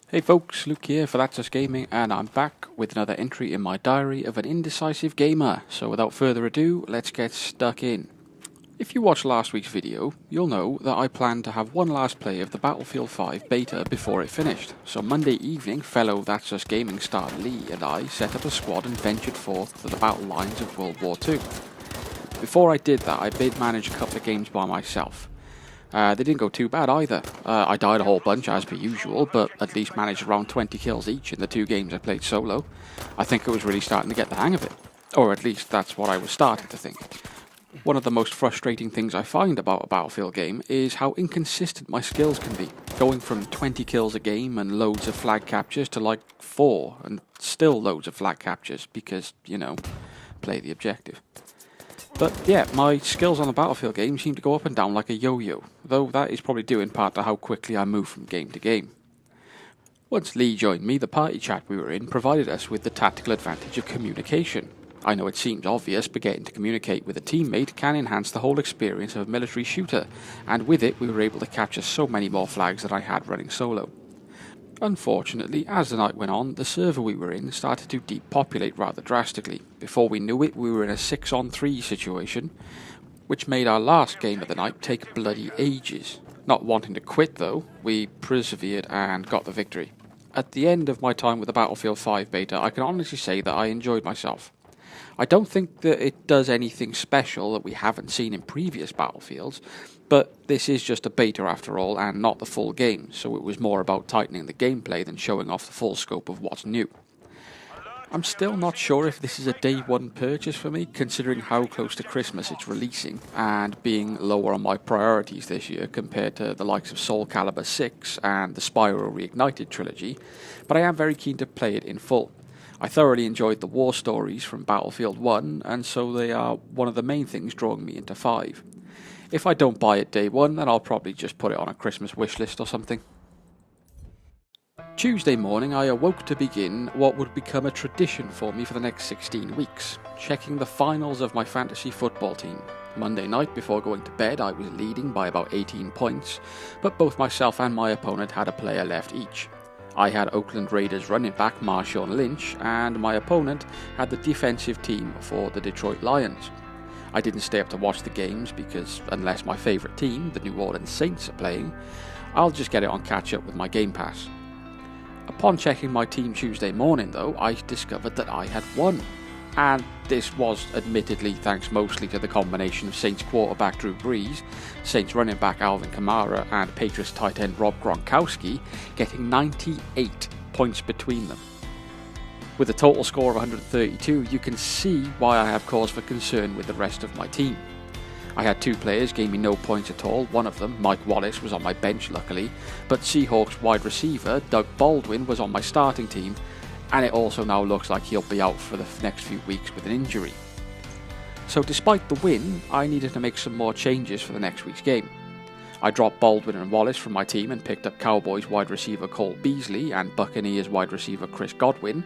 Hey folks, Luke here for That's Us Gaming, and I'm back with another entry in my diary of an indecisive gamer. So without further ado, let's get stuck in. If you watched last week's video, you'll know that I planned to have one last play of the Battlefield 5 beta before it finished. So Monday evening, fellow That's Us Gaming star Lee and I set up a squad and ventured forth to the battle lines of World War II. Before I did that, I did manage a couple of games by myself. They didn't go too bad either. I died a whole bunch as per usual, but at least managed around 20 kills each in the two games I played solo. I think I was really starting to get the hang of it. Or at least that's what I was starting to think. One of the most frustrating things I find about a Battlefield game is how inconsistent my skills can be. Going from 20 kills a game and loads of flag captures to like 4 and still loads of flag captures because, play the objective. But yeah, my skills on the Battlefield game seem to go up and down like a yo-yo, though that is probably due in part to how quickly I move from game to game. Once Lee joined me, the party chat we were in provided us with the tactical advantage of communication. I know it seems obvious, but getting to communicate with a teammate can enhance the whole experience of a military shooter, and with it we were able to capture so many more flags than I had running solo. Unfortunately, as the night went on, the server we were in started to depopulate rather drastically. Before we knew it, we were in a 6-on-3 situation, which made our last game of the night take bloody ages. Not wanting to quit though, we persevered and got the victory. At the end of my time with the Battlefield 5 beta, I can honestly say that I enjoyed myself. I don't think that it does anything special that we haven't seen in previous Battlefields, but this is just a beta after all and not the full game, so it was more about tightening the gameplay than showing off the full scope of what's new. I'm still not sure if this is a day one purchase for me, considering how close to Christmas it's releasing, and being lower on my priorities this year compared to the likes of Soul Calibur 6 and the Spyro Reignited trilogy, but I am very keen to play it in full. I thoroughly enjoyed the war stories from Battlefield 1, and so they are one of the main things drawing me into 5. If I don't buy it day one, then I'll probably just put it on a Christmas wishlist or something. Tuesday morning I awoke to begin what would become a tradition for me for the next 16 weeks, checking the finals of my fantasy football team. Monday night before going to bed I was leading by about 18 points, but both myself and my opponent had a player left each. I had Oakland Raiders running back Marshawn Lynch, and my opponent had the defensive team for the Detroit Lions. I didn't stay up to watch the games because unless my favourite team, the New Orleans Saints, are playing, I'll just get it on catch up with my Game Pass. Upon checking my team Tuesday morning though, I discovered that I had won. And this was admittedly thanks mostly to the combination of Saints quarterback Drew Brees, Saints running back Alvin Kamara and Patriots tight end Rob Gronkowski getting 98 points between them. With a total score of 132, you can see why I have cause for concern with the rest of my team. I had two players gave me no points at all. One of them, Mike Wallace, was on my bench luckily, but Seahawks wide receiver Doug Baldwin was on my starting team, and it also now looks like he'll be out for the next few weeks with an injury. So despite the win, I needed to make some more changes for the next week's game. I dropped Baldwin and Wallace from my team and picked up Cowboys wide receiver Cole Beasley and Buccaneers wide receiver Chris Godwin.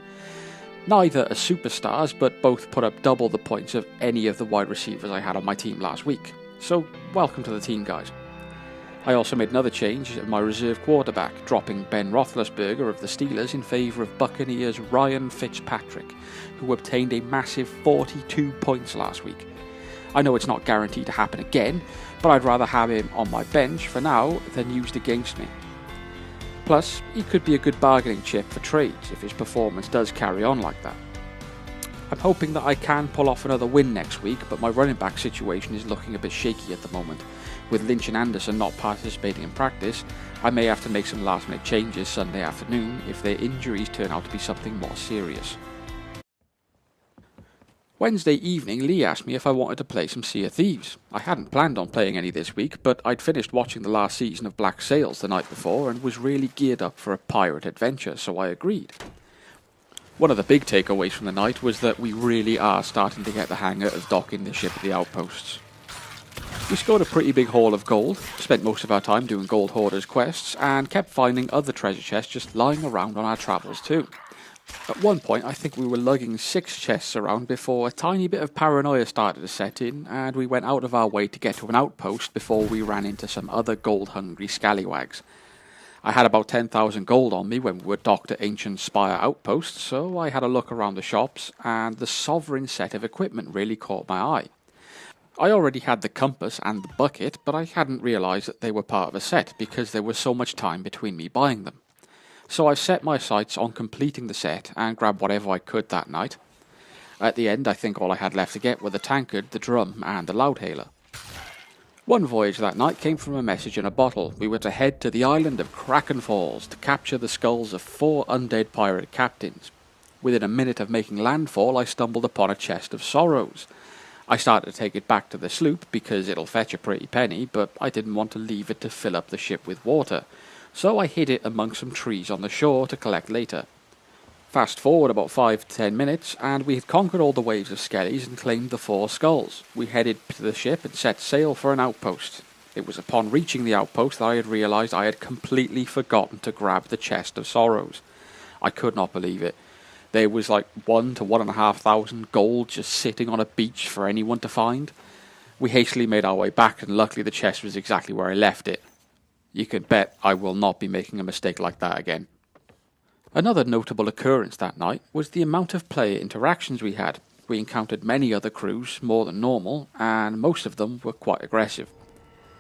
Neither are superstars, but both put up double the points of any of the wide receivers I had on my team last week. So welcome to the team, guys. I also made another change at my reserve quarterback, dropping Ben Roethlisberger of the Steelers in favour of Buccaneers Ryan Fitzpatrick, who obtained a massive 42 points last week. I know it's not guaranteed to happen again, but I'd rather have him on my bench for now than used against me. Plus, he could be a good bargaining chip for trades if his performance does carry on like that. I'm hoping that I can pull off another win next week, but my running back situation is looking a bit shaky at the moment. With Lynch and Anderson not participating in practice, I may have to make some last minute changes Sunday afternoon if their injuries turn out to be something more serious. Wednesday evening, Lee asked me if I wanted to play some Sea of Thieves. I hadn't planned on playing any this week, but I'd finished watching the last season of Black Sails the night before and was really geared up for a pirate adventure, so I agreed. One of the big takeaways from the night was that we really are starting to get the hang of docking the ship at the outposts. We scored a pretty big haul of gold, spent most of our time doing gold hoarders quests, and kept finding other treasure chests just lying around on our travels too. At one point, I think we were lugging 6 chests around before a tiny bit of paranoia started to set in, and we went out of our way to get to an outpost before we ran into some other gold-hungry scallywags. I had about 10,000 gold on me when we were docked at Ancient Spire Outpost, so I had a look around the shops, and the Sovereign set of equipment really caught my eye. I already had the compass and the bucket, but I hadn't realised that they were part of a set because there was so much time between me buying them. So I set my sights on completing the set and grabbed whatever I could that night. At the end, I think all I had left to get were the tankard, the drum, and the loudhailer. One voyage that night came from a message in a bottle. We were to head to the island of Kraken Falls to capture the skulls of 4 undead pirate captains. Within a minute of making landfall, I stumbled upon a chest of sorrows. I started to take it back to the sloop because it'll fetch a pretty penny, but I didn't want to leave it to fill up the ship with water, so I hid it among some trees on the shore to collect later. Fast forward about 5 to 10 minutes, and we had conquered all the waves of skellies and claimed the 4 skulls. We headed to the ship and set sail for an outpost. It was upon reaching the outpost that I had realised I had completely forgotten to grab the chest of sorrows. I could not believe it. There was like 1 to 1,500 gold just sitting on a beach for anyone to find. We hastily made our way back, and luckily the chest was exactly where I left it. You can bet I will not be making a mistake like that again. Another notable occurrence that night was the amount of player interactions we had. We encountered many other crews, more than normal, and most of them were quite aggressive.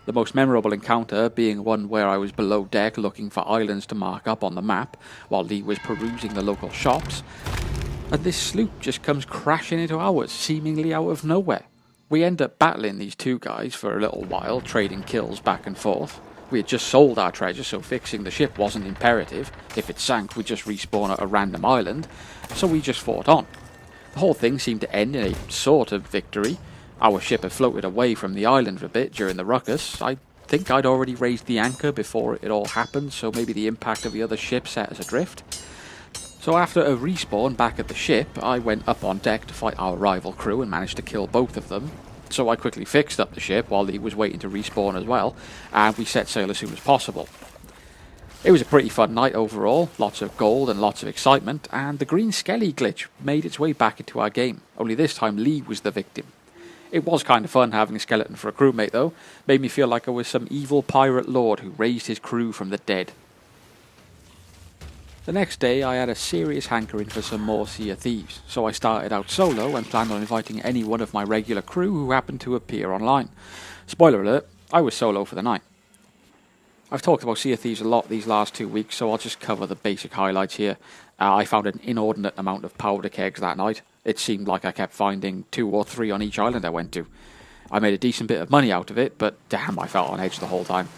The most memorable encounter being one where I was below deck looking for islands to mark up on the map, while Lee was perusing the local shops, and this sloop just comes crashing into ours, seemingly out of nowhere. We end up battling these 2 guys for a little while, trading kills back and forth. We had just sold our treasure, so fixing the ship wasn't imperative. If it sank, we'd just respawn at a random island, so we just fought on. The whole thing seemed to end in a sort of victory. Our ship had floated away from the island for a bit during the ruckus. I think I'd already raised the anchor before it all happened, so maybe the impact of the other ship set us adrift. So after a respawn back at the ship, I went up on deck to fight our rival crew and managed to kill both of them. So I quickly fixed up the ship while he was waiting to respawn as well, and we set sail as soon as possible. It was a pretty fun night overall, lots of gold and lots of excitement, and the green skelly glitch made its way back into our game, only this time Lee was the victim. It was kind of fun having a skeleton for a crewmate though, made me feel like I was some evil pirate lord who raised his crew from the dead. The next day I had a serious hankering for some more Sea of Thieves, so I started out solo and planned on inviting any one of my regular crew who happened to appear online. Spoiler alert, I was solo for the night. I've talked about Sea of Thieves a lot these last 2 weeks, so I'll just cover the basic highlights here. I found an inordinate amount of powder kegs that night. It seemed like I kept finding 2 or 3 on each island I went to. I made a decent bit of money out of it, but damn, I felt on edge the whole time.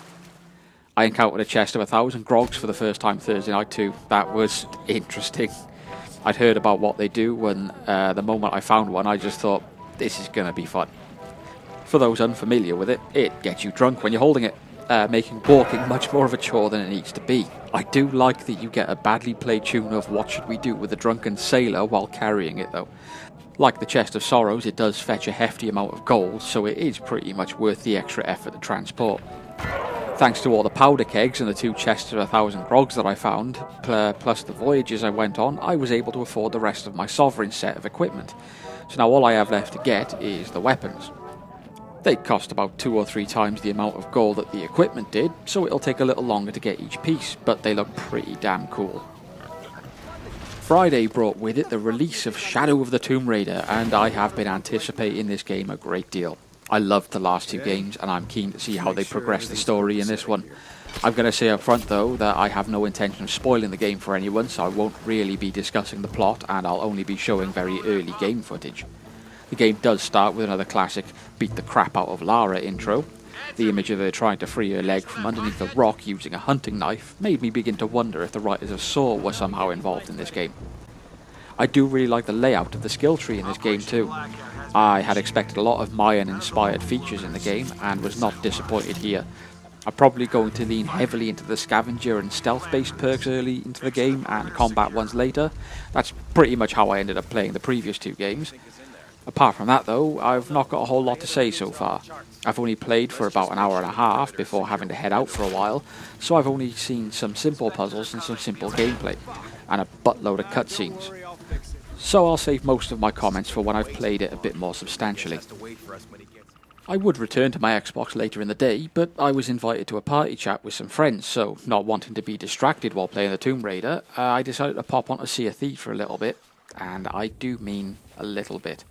I encountered a chest of 1,000 grogs for the first time Thursday night too. That was interesting. I'd heard about what they do, and the moment I found one I just thought, this is going to be fun. For those unfamiliar with it, it gets you drunk when you're holding it, making walking much more of a chore than it needs to be. I do like that you get a badly played tune of what should we do with a drunken sailor while carrying it though. Like the chest of sorrows, it does fetch a hefty amount of gold, so it is pretty much worth the extra effort to transport. Thanks to all the powder kegs and the 2 chests of 1,000 grogs that I found, plus the voyages I went on, I was able to afford the rest of my sovereign set of equipment. So now all I have left to get is the weapons. They cost about 2 or 3 times the amount of gold that the equipment did, so it'll take a little longer to get each piece, but they look pretty damn cool. Friday brought with it the release of Shadow of the Tomb Raider, and I have been anticipating this game a great deal. I loved the last 2 games, and I'm keen to see how they progress the story in this one. I'm going to say up front though that I have no intention of spoiling the game for anyone, so I won't really be discussing the plot, and I'll only be showing very early game footage. The game does start with another classic beat the crap out of Lara intro. The image of her trying to free her leg from underneath a rock using a hunting knife made me begin to wonder if the writers of Saw were somehow involved in this game. I do really like the layout of the skill tree in this game too. I had expected a lot of Mayan-inspired features in the game, and was not disappointed here. I'm probably going to lean heavily into the scavenger and stealth-based perks early into the game, and combat ones later. That's pretty much how I ended up playing the previous 2 games. Apart from that though, I've not got a whole lot to say so far. I've only played for about an hour and a half before having to head out for a while, so I've only seen some simple puzzles and some simple gameplay, and a buttload of cutscenes. So I'll save most of my comments for when I've played it a bit more substantially. I would return to my Xbox later in the day, but I was invited to a party chat with some friends, so not wanting to be distracted while playing the Tomb Raider, I decided to pop onto Sea of Thieves for a little bit, and I do mean a little bit.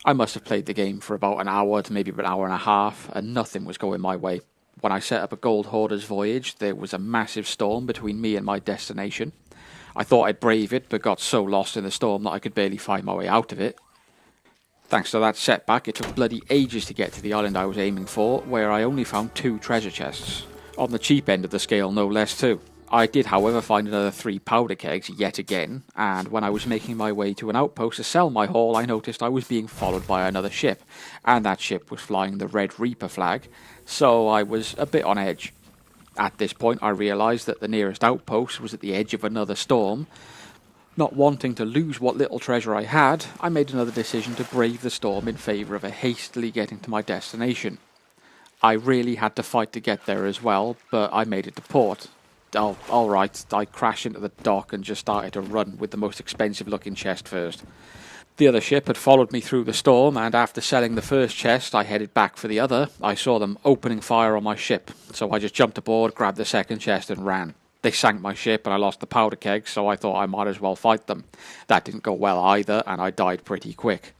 I must have played the game for about an hour to maybe an hour and a half, and nothing was going my way. When I set up a Gold Hoarder's voyage, there was a massive storm between me and my destination. I thought I'd brave it, but got so lost in the storm that I could barely find my way out of it. Thanks to that setback, it took bloody ages to get to the island I was aiming for, where I only found 2 treasure chests. On the cheap end of the scale, no less too. I did, however, find another 3 powder kegs yet again, and when I was making my way to an outpost to sell my haul, I noticed I was being followed by another ship, and that ship was flying the Red Reaper flag, so I was a bit on edge. At this point, I realised that the nearest outpost was at the edge of another storm. Not wanting to lose what little treasure I had, I made another decision to brave the storm in favour of hastily getting to my destination. I really had to fight to get there as well, but I made it to port. Alright, I crashed into the dock and just started to run with the most expensive looking chest first. The other ship had followed me through the storm, and after selling the first chest, I headed back for the other. I saw them opening fire on my ship, so I just jumped aboard, grabbed the second chest and ran. They sank my ship and I lost the powder keg, so I thought I might as well fight them. That didn't go well either, and I died pretty quick.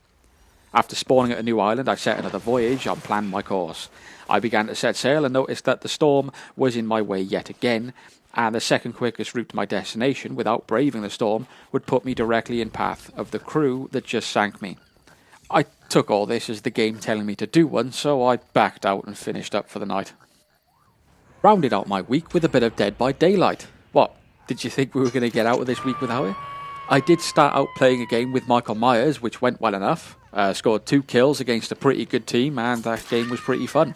After spawning at a new island, I set another voyage and planned my course. I began to set sail and noticed that the storm was in my way yet again, and the second quickest route to my destination, without braving the storm, would put me directly in path of the crew that just sank me. I took all this as the game telling me to do one, so I backed out and finished up for the night. Rounded out my week with a bit of Dead by Daylight. What, did you think we were going to get out of this week without it? I did start out playing a game with Michael Myers, which went well enough. Scored 2 kills against a pretty good team, and that game was pretty fun.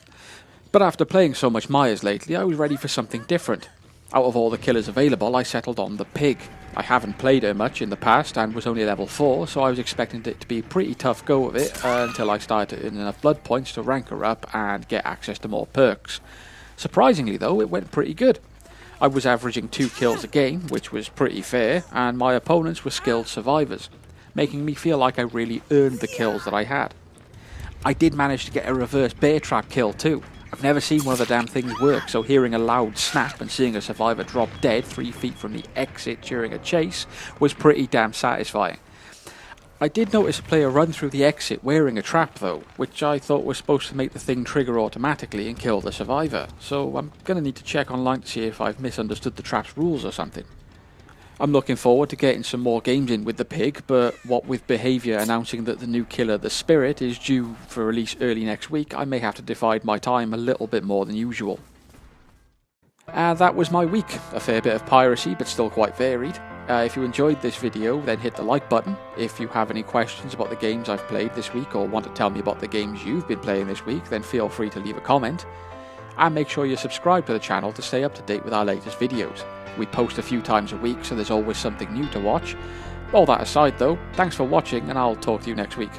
But after playing so much Myers lately, I was ready for something different. Out of all the killers available, I settled on the Pig. I haven't played her much in the past and was only level 4, so I was expecting it to be a pretty tough go of it until I started earning enough blood points to rank her up and get access to more perks. Surprisingly though, it went pretty good. I was averaging 2 kills a game, which was pretty fair, and my opponents were skilled survivors, making me feel like I really earned the kills that I had. I did manage to get a reverse bear trap kill too. I've never seen one of the damn things work, so hearing a loud snap and seeing a survivor drop dead 3 feet from the exit during a chase was pretty damn satisfying. I did notice a player run through the exit wearing a trap though, which I thought was supposed to make the thing trigger automatically and kill the survivor, so I'm going to need to check online to see if I've misunderstood the trap's rules or something. I'm looking forward to getting some more games in with the Pig, but what with Behaviour announcing that the new killer, the Spirit, is due for release early next week, I may have to divide my time a little bit more than usual. That was my week. A fair bit of piracy, but still quite varied. If you enjoyed this video, then hit the like button. If you have any questions about the games I've played this week or want to tell me about the games you've been playing this week, then feel free to leave a comment. And make sure you're subscribed to the channel to stay up to date with our latest videos. We post a few times a week, so there's always something new to watch. All that aside though, thanks for watching and I'll talk to you next week.